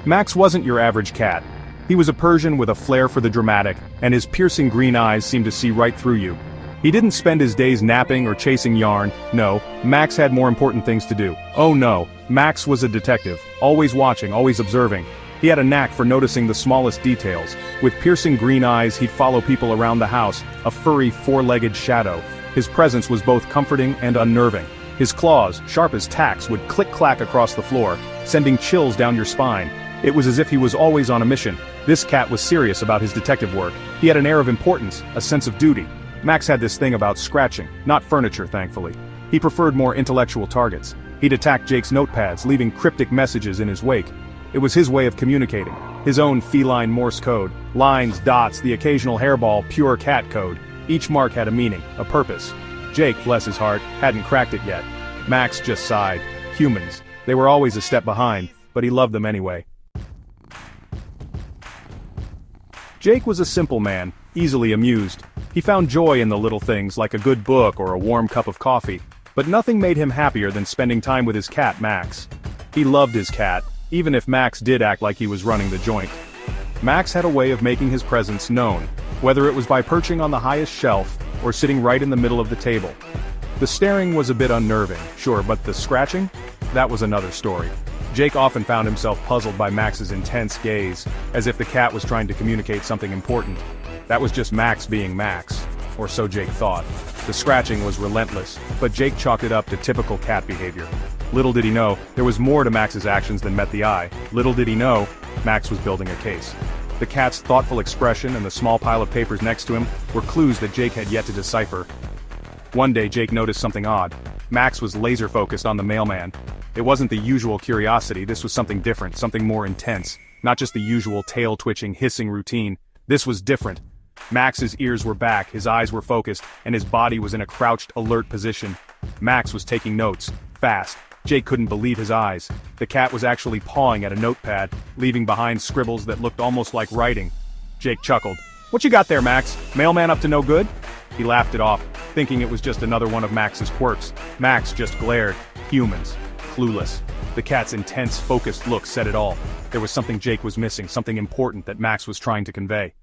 Max wasn't your average cat. He was a Persian with a flair for the dramatic, and his piercing green eyes seemed to see right through you. He didn't spend his days napping or chasing yarn. No, Max had more important things to do. Oh no, Max was a detective, always watching, always observing. He had a knack for noticing the smallest details. With piercing green eyes, he'd follow people around the house, a furry, four-legged shadow. His presence was both comforting and unnerving. His claws, sharp as tacks, would click-clack across the floor, sending chills down your spine. It was as if he was always on a mission. This cat was serious about his detective work. He had an air of importance, a sense of duty. Max had this thing about scratching, not furniture, thankfully. He preferred more intellectual targets. He'd attack Jake's notepads, leaving cryptic messages in his wake. It was his way of communicating, his own feline Morse code, lines, dots, the occasional hairball, pure cat code. Each mark had a meaning, a purpose. Jake, bless his heart, hadn't cracked it yet. Max just sighed. Humans. They were always a step behind, but he loved them anyway. Jake was a simple man, easily amused. He found joy in the little things like a good book or a warm cup of coffee, but nothing made him happier than spending time with his cat Max. He loved his cat, even if Max did act like he was running the joint. Max had a way of making his presence known, whether it was by perching on the highest shelf or sitting right in the middle of the table. The staring was a bit unnerving, sure, but the scratching? That was another story. Jake often found himself puzzled by Max's intense gaze, as if the cat was trying to communicate something important. That was just Max being Max, or so Jake thought. The scratching was relentless, but Jake chalked it up to typical cat behavior. Little did he know, there was more to Max's actions than met the eye. Little did he know, Max was building a case. The cat's thoughtful expression and the small pile of papers next to him were clues that Jake had yet to decipher. One day Jake noticed something odd. Max was laser-focused on the mailman. It wasn't the usual curiosity, this was something different, something more intense. Not just the usual tail-twitching, hissing routine. This was different. Max's ears were back, his eyes were focused, and his body was in a crouched, alert position. Max was taking notes, fast. Jake couldn't believe his eyes. The cat was actually pawing at a notepad, leaving behind scribbles that looked almost like writing. Jake chuckled. "What you got there, Max? Mailman up to no good?" He laughed it off, thinking it was just another one of Max's quirks. Max just glared. Humans. Clueless. The cat's intense, focused look said it all. There was something Jake was missing, something important that Max was trying to convey.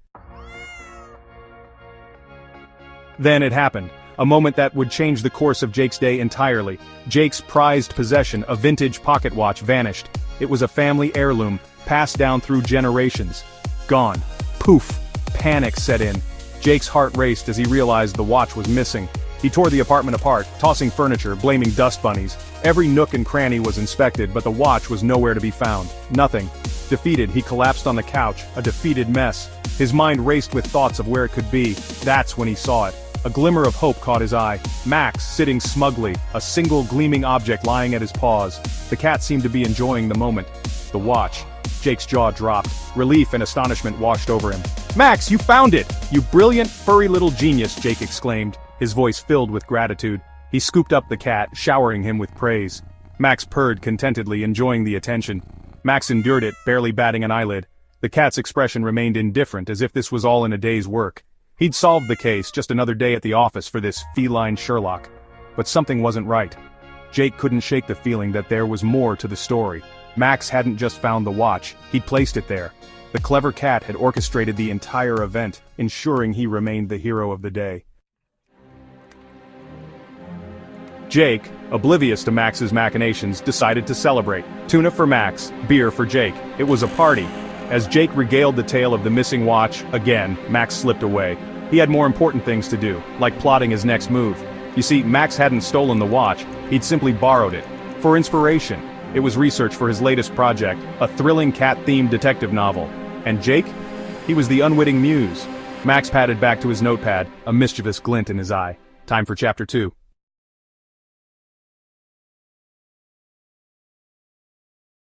Then it happened. A moment that would change the course of Jake's day entirely. Jake's prized possession, a vintage pocket watch, vanished. It was a family heirloom, passed down through generations. Gone. Poof. Panic set in. Jake's heart raced as he realized the watch was missing. He tore the apartment apart, tossing furniture, blaming dust bunnies. Every nook and cranny was inspected, but the watch was nowhere to be found. Nothing. Defeated, he collapsed on the couch, a defeated mess. His mind raced with thoughts of where it could be. That's when he saw it. A glimmer of hope caught his eye. Max, sitting smugly, a single gleaming object lying at his paws. The cat seemed to be enjoying the moment. The watch. Jake's jaw dropped. Relief and astonishment washed over him. "Max, you found it! You brilliant, furry little genius!" Jake exclaimed, his voice filled with gratitude. He scooped up the cat, showering him with praise. Max purred contentedly, enjoying the attention. Max endured it, barely batting an eyelid. The cat's expression remained indifferent, as if this was all in a day's work. He'd solved the case, just another day at the office for this feline Sherlock. But something wasn't right. Jake couldn't shake the feeling that there was more to the story. Max hadn't just found the watch, he'd placed it there. The clever cat had orchestrated the entire event, ensuring he remained the hero of the day. Jake, oblivious to Max's machinations, decided to celebrate. Tuna for Max, beer for Jake. It was a party. As Jake regaled the tale of the missing watch, again, Max slipped away. He had more important things to do, like plotting his next move. You see, Max hadn't stolen the watch, he'd simply borrowed it. For inspiration. It was research for his latest project, a thrilling cat-themed detective novel. And Jake? He was the unwitting muse. Max padded back to his notepad, a mischievous glint in his eye. Time for Chapter 2.